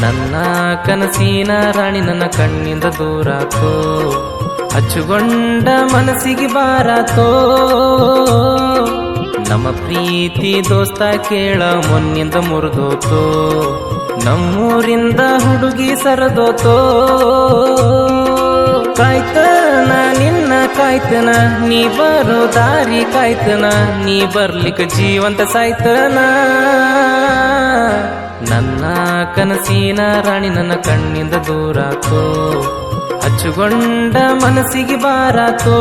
ನನ್ನ ಕನಸಿನ ರಾಣಿ ನನ್ನ ಕಣ್ಣಿಂದ ದೂರಾತೋ, ಹಚ್ಚುಗೊಂಡ ಮನಸ್ಸಿಗೆ ಬಾರಾತೋ. ನಮ್ಮ ಪ್ರೀತಿ ದೋಸ್ತ ಕೇಳ ಮೊನ್ನಿಂದ ಮುರಿದೋತೋ, ನಮ್ಮೂರಿಂದ ಹುಡುಗಿ ಸರದೋತೋ. ಕಾಯ್ತನ ನಿನ್ನ ಕಾಯ್ತನ, ನೀ ಬರೋ ದಾರಿ ಕಾಯ್ತನ, ನೀ ಬರ್ಲಿಕ್ಕೆ ಜೀವಂತ ಸಾಯ್ತನ. ನನ್ನ ಕನಸಿನ ರಾಣಿ ನನ್ನ ಕಣ್ಣಿಂದ ದೂರಾತೋ, ಹಚ್ಚುಗೊಂಡ ಮನಸ್ಸಿಗೆ ಬಾರಾತೋ.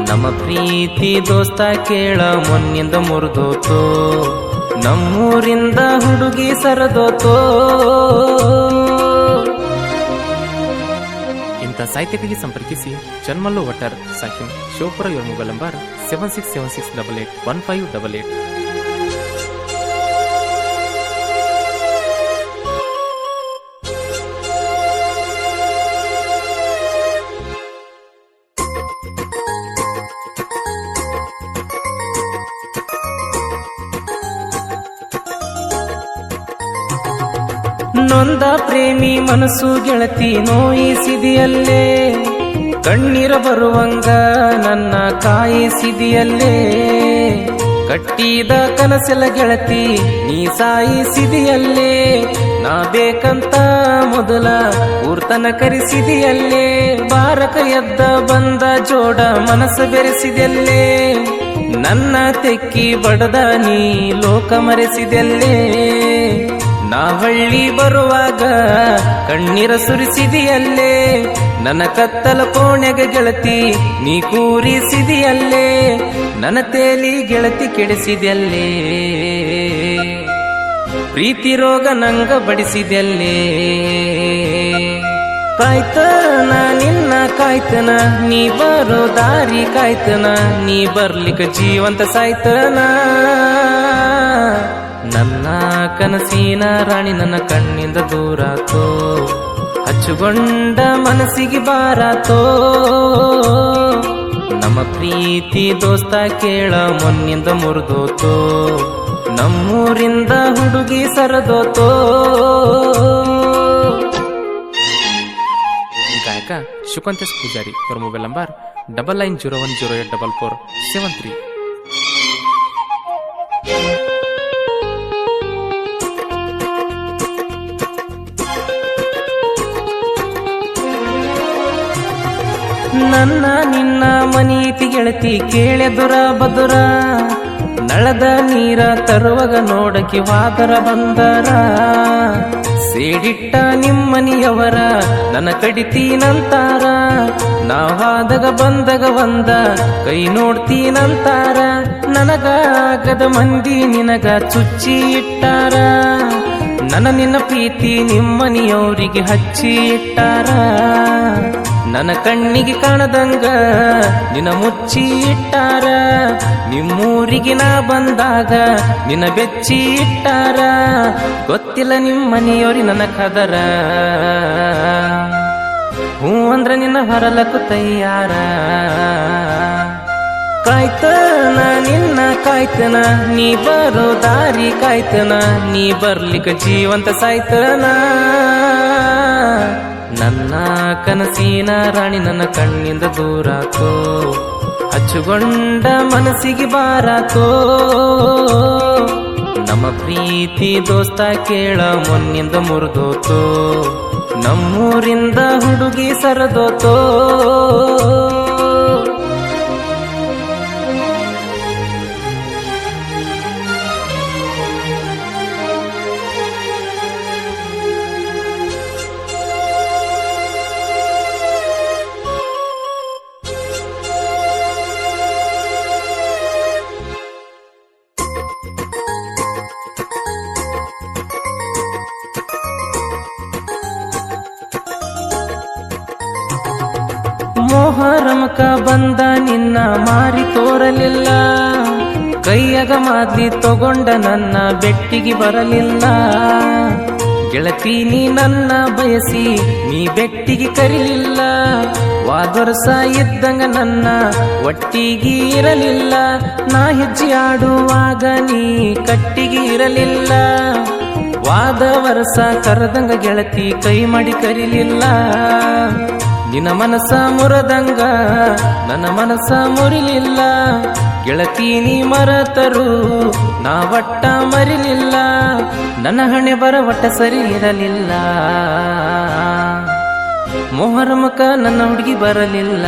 ನಮ್ಮ ಪ್ರೀತಿ ದೋಸ್ತ ಕೇಳ ಮೊನ್ನಿಂದ ಮುರಿದೋತೋ, ನಮ್ಮೂರಿಂದ ಹುಡುಗಿ ಸರದೋತೋ. ಇಂಥ ಸಾಹಿತ್ಯಕ್ಕಾಗಿ ಸಂಪರ್ಕಿಸಿ ಜನ್ಮಲ್ಲು ವಟರ್ ಸಾಕಿನ್ ಶಿವಪುರ. ಇವರ ಮೊಬೈಲ್ ನಂಬರ್ 7676881588. ನೊಂದ ಪ್ರೇಮಿ ಮನಸ್ಸು ಗೆಳತಿ ನೋಯಿಸಿದಿಯಲ್ಲೇ, ಕಣ್ಣೀರ ಬರುವಂಗ ನನ್ನ ಕಾಯಿಸಿದಿಯಲ್ಲೇ. ಕಟ್ಟಿದ ಕನಸೆಲ್ಲ ಗೆಳತಿ ನೀ ಸಾಯಿಸಿದಿಯಲ್ಲೇ, ನಾ ಬೇಕಂತ ಮೊದಲ ಊರ್ತನ ಕರೆಸಿದಿಯಲ್ಲೇ. ಬಾರಕ ಎದ್ದ ಬಂದ ಜೋಡ ಮನಸ್ಸು ಬೆರೆಸಿದೆಲ್ಲೇ, ನನ್ನ ತೆಕ್ಕಿ ಬಡದ ನೀ ಲೋಕ ಮರೆಸಿದೆಲ್ಲೇ. ನಾ ಹಳ್ಳಿ ಬರುವಾಗ ಕಣ್ಣೀರ ಸುರಿಸಿದಿಯಲ್ಲೇ, ನನ್ನ ಕತ್ತಲ ಕೋಣೆಗ ಗೆಳತಿ ನೀ ಕೂರಿಸಿದಿಯಲ್ಲೇ. ನನ್ನ ತೇಲಿ ಗೆಳತಿ ಕೆಡಿಸಿದೆಲ್ಲೇ, ಪ್ರೀತಿ ರೋಗ ನಂಗ ಬಡಿಸಿದೆಲ್ಲೇ. ಕಾಯ್ತನ ನಿನ್ನ ಕಾಯ್ತನ, ನೀ ಬರೋ ದಾರಿ ಕಾಯ್ತನ, ನೀ ಬರ್ಲಿಕ್ಕೆ ಜೀವಂತ ಸಾಯ್ತನ. ನನ್ನ ಕನಸಿನ ರಾಣಿ ನನ್ನ ಕಣ್ಣಿಂದ ದೂರಾತೋ, ಹಚ್ಚುಗೊಂಡ ಮನಸ್ಸಿಗೆ ಬಾರಾತೋ. ನಮ್ಮ ಪ್ರೀತಿ ದೋಸ್ತ ಕೇಳ ಮೊನ್ನಿಂದ ಮುರಿದೋತೋ, ನಮ್ಮೂರಿಂದ ಹುಡುಗಿ ಸರದೋತೋ. ಗಾಯಕ ಶುಕಂತೇಶ್ ಪೂಜಾರಿ. ಇವರ ಮೊಬೈಲ್ ನಂಬರ್ 9901084473. ನನ್ನ ನಿನ್ನ ಮನೀತಿ ಗೆಳತಿ ಕೇಳೆದುರ ಬದುರ, ನಳದ ನೀರ ತರುವಾಗ ನೋಡಕಿ ವಾದರ ಬಂದರ. ಸೇಡಿಟ್ಟ ನಿಮ್ಮನಿಯವರ ನನ್ನ ಕಡಿತೀನಂತಾರ, ನಾವಾದಾಗ ಬಂದಾಗ ಒಂದ ಕೈ ನೋಡ್ತೀನಂತಾರ. ನನಗಾಗದ ಮಂದಿ ನಿನಗ ಚುಚ್ಚಿ ಇಟ್ಟಾರ, ನನ್ನ ನಿನ್ನ ಪ್ರೀತಿ ನಿಮ್ಮನಿಯವರಿಗೆ ಹಚ್ಚಿ ಇಟ್ಟಾರ. ನನ್ನ ಕಣ್ಣಿಗೆ ಕಾಣದಂಗ ನಿನ್ನ ಮುಚ್ಚಿ ಇಟ್ಟಾರ, ನಿಮ್ಮೂರಿಗೆ ನಾ ಬಂದಾಗ ನಿನ್ನ ಬೆಚ್ಚಿ ಇಟ್ಟಾರ. ಗೊತ್ತಿಲ್ಲ ನಿಮ್ಮನಿಯೋರಿ ನನ್ನ ಕದರ, ಹೂ ಅಂದ್ರ ನಿನ್ನ ಹೊರಲಕ್ಕು ತಯ್ಯಾರ. ಕಾಯ್ತನ ನಿನ್ನ ಕಾಯ್ತನ, ನೀ ಬರೋ ದಾರಿ ಕಾಯ್ತನ, ನೀ ಬರ್ಲಿಕ್ಕೆ ಜೀವಂತ ಸಾಯ್ತನ. ನನ್ನ ಕನಸಿನ ರಾಣಿ ನನ್ನ ಕಣ್ಣಿಂದ ದೂರಾತೋ, ಹಚ್ಚುಗೊಂಡ ಮನಸ್ಸಿಗೆ ಬಾರಾತೋ. ನಮ್ಮ ಪ್ರೀತಿ ದೋಸ್ತ ಕೇಳ ಮೊನ್ನಿಂದ ಮುರಿದೋತೋ, ನಮ್ಮೂರಿಂದ ಹುಡುಗಿ ಸರದೋತೋ. ಮೊಹರಮಕ ಬಂದ ನಿನ್ನ ಮಾರಿ ತೋರಲಿಲ್ಲ, ಕೈಯಾಗ ಮಾದ್ಲಿ ತಗೊಂಡ ನನ್ನ ಬೆಟ್ಟಿಗೆ ಬರಲಿಲ್ಲ. ಗೆಳತಿ ನೀ ನನ್ನ ಬಯಸಿ ನೀ ಬೆಟ್ಟಿಗೆ ಕರಿಲಿಲ್ಲ, ವಾದರ್ಸ ಇದ್ದಂಗ ನನ್ನ ಒಟ್ಟಿಗೆ ಇರಲಿಲ್ಲ. ನಾ ಹೆಜ್ಜೆ ಆಡುವಾಗ ನೀ ಕಟ್ಟಿಗೆ ಇರಲಿಲ್ಲ, ವಾದ ವರ್ಷ ಕರೆದಂಗ ಗೆಳತಿ ಕೈ ಮಾಡಿ ಕರಿಲಿಲ್ಲ. ನಿನ್ನ ಮನಸ ಮುರದಂಗ ನನ್ನ ಮನಸ ಮುರಿಲಿಲ್ಲ. ಗೆಳತಿ ನೀ ಮರತರು ನಾ ಒಟ್ಟ ಮರಿಲಿಲ್ಲ. ನನ್ನ ಹಣೆ ಬರ ಒಟ್ಟ ಸರಿ ಇರಲಿಲ್ಲ. ಮೊಹರಮಕ ನನ್ನ ಹುಡುಗಿ ಬರಲಿಲ್ಲ.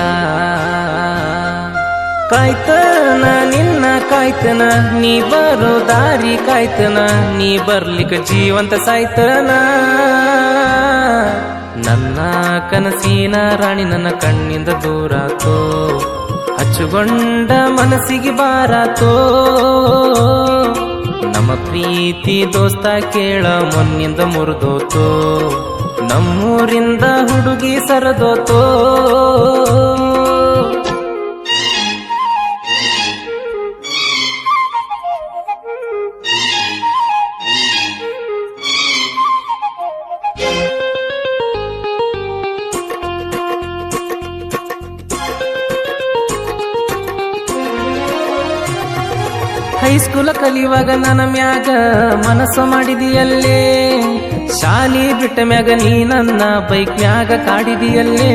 ಕಾಯ್ತನ ನಿನ್ನ ಕಾಯ್ತನ ನೀ ಬರೋ ದಾರಿ ಕಾಯ್ತನ. ನೀ ಬರ್ಲಿಕ್ಕ ಜೀವಂತ ಸಾಯ್ತನ. ನನ್ನ ಕನಸಿನ ರಾಣಿ ನನ್ನ ಕಣ್ಣಿಂದ ದೂರಾತೋ. ಹಚ್ಚುಗೊಂಡ ಮನಸ್ಸಿಗೆ ಬಾರಾತೋ. ನಮ್ಮ ಪ್ರೀತಿ ದೋಸ್ತ ಕೇಳ ಮೊನ್ನಿಂದ ಮುರಿದೋತೋ. ನಮ್ಮೂರಿಂದ ಹುಡುಗಿ ಸರದೋತೋ. ಹೈಸ್ಕೂಲ ಕಲಿಯುವಾಗ ನನ್ನ ಮ್ಯಾಗ ಮನಸ್ಸು ಮಾಡಿದಿಯಲ್ಲೇ. ಶಾಲಿ ಬಿಟ್ಟ ಮ್ಯಾಗ ನೀ ನನ್ನ ಬೈಕ್ ಮ್ಯಾಗ ಕಾಡಿದಿಯಲ್ಲೇ.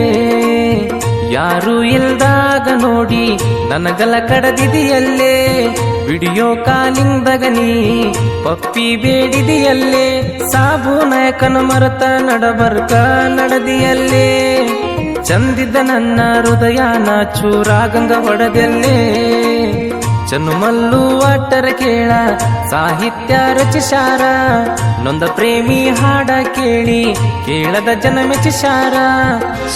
ಯಾರು ಇಲ್ದಾಗ ನೋಡಿ ನನಗಲ ಕಡದಿದೆಯಲ್ಲೇ. ವಿಡಿಯೋ ಕಾಲಿಂಗ್ದಾಗ ನೀ ಪಪ್ಪಿ ಬೇಡಿದಿಯಲ್ಲೇ. ಸಾಬು ನಾಯಕನ ಮರತ ನಡಬರ್ಕ ನಡೆದಿಯಲ್ಲೇ. ಚಂದಿದ್ದ ನನ್ನ ಹೃದಯನ ಚೂರಾಗಂಗ ಹೊಡೆದಲ್ಲೇ. ಚನ್ನುಮಲ್ಲು ವಾಟರ ಕೇಳ ಸಾಹಿತ್ಯ ರಚಿಸಾರ. ನೊಂದ ಪ್ರೇಮಿ ಹಾಡ ಕೇಳಿ ಕೇಳದ ಜನ ಮೆಚ್ಚಿಸಾರ.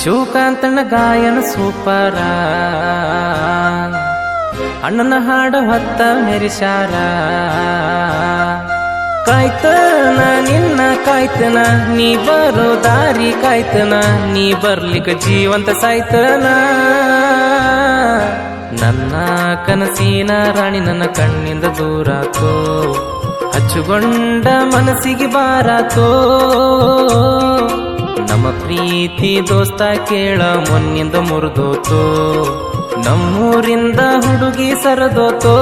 ಶಿವಕಾಂತನ ಗಾಯನ ಸೂಪರ. ಅಣ್ಣನ ಹಾಡ ಹೊತ್ತ ಮೆರಿಸಾರ. ಕಾಯ್ತನ ನಿನ್ನ ಕಾಯ್ತನ ನೀ ಬರೋ ದಾರಿ ಕಾಯ್ತನ. ನೀ ಬರ್ಲಿಕ್ಕ ಜೀವಂತ ಸಾಯ್ತನ. ನನ್ನ ಕನಸಿನ ರಾಣಿ ನನ್ನ ಕಣ್ಣಿಂದ ದೂರಾತೋ. ಹಚ್ಚುಗೊಂಡ ಮನಸ್ಸಿಗೆ ಬಾರಾತೋ. ನಮ್ಮ ಪ್ರೀತಿ ದೋಸ್ತ ಕೇಳ ಮೊನ್ನಿಂದ ಮುರಿದೋತೋ. ನಮ್ಮೂರಿಂದ ಹುಡುಗಿ ಸರದೋತೋ.